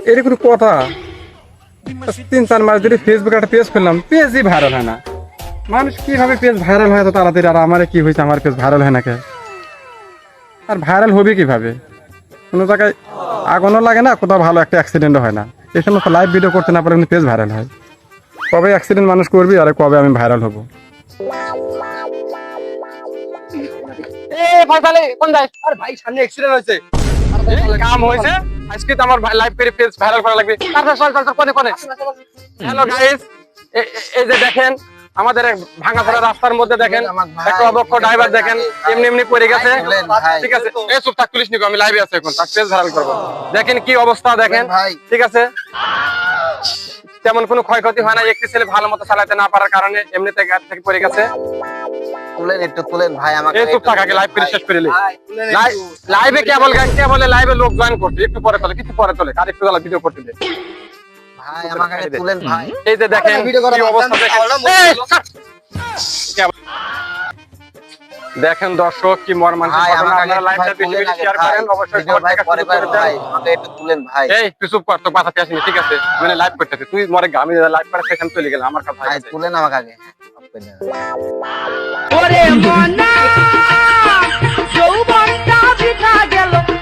এটা কোনো কথা? 3-4 মাস ধরে ফেসবুকে একটা পেজ খুললাম, পেজই ভাইরাল হয় না। মানুষ কিভাবে পেজ ভাইরাল হয় তো তাড়াতাড়ি? আর আমার কি হয়েছে, আমার পেজ ভাইরাল হয় না কে? আর ভাইরাল হবে কিভাবে? কোনো জায়গায় আগুনও লাগে না, কোথাও ভালো একটা অ্যাক্সিডেন্টও হয় না। এই সমস্ত লাইভ ভিডিও করতে না পারলে কিন্তু পেজ ভাইরাল হয়। কবে অ্যাক্সিডেন্ট মানুষ করবি আর কবে আমি ভাইরাল হব? এ ফয়সালে কোন যাই? আরে ভাই সামনে অ্যাক্সিডেন্ট হয়েছে। কাম হয়েছে, আজকে তো আমার লাইভ করে পেজ ভাইরাল করা লাগবে। চল চল চল কোনে কোনে। হ্যালো গাইস, এই যে দেখেন আমাদের এক ভাঙাচোরা রাস্তার মধ্যে দেখেন একটা অদক্ষ ড্রাইভার দেখেন এমনি এমনি পড়ে গেছে। ঠিক আছে, এই চুপ থাক, পুলিশ নিকো, আমি লাইভে আছি এখন, তার পেজ ভাইরাল করব। দেখেন কি অবস্থা দেখেন। ঠিক আছে, তেমন কোনো ক্ষয়ক্ষতি হয় না, একটি ছেলে ভালো মতো চালাতে না পারার কারণে এমনিতে গাড়ি থেকে পড়ে গেছে। একটু তুলেন ভাই আমাকে। এই চুপ থাক, আগে লাইভ করে শেষ করে নি। লাইভে কেবল লাইভে লোক জয়েন করতে, একটু পরে তোলে, কিছু পরে তোলে, আর একটু ভিডিও করতে দে ভাই আমাকে তুলেন ভাই। এই যে দেখেন কি অবস্থা দেখেন দর্শক, কি মর্মান্তিক ঘটনা। আপনারা লাইভটা বেশি বেশি শেয়ার করেন, অবশ্যই সবার থেকে শুরু করে দেন। আমাকে একটু তুলেন ভাই। এই তুই চুপ কর, তো বাঁচাতে আসিনি। ঠিক আছে, মানে লাইভ করতেছি, তুই মরে গা, আমি লাইভ করে সেখান চলে গেলাম, আমার কথা ভাই তুলেন আমাকে আগে। ওরে মনা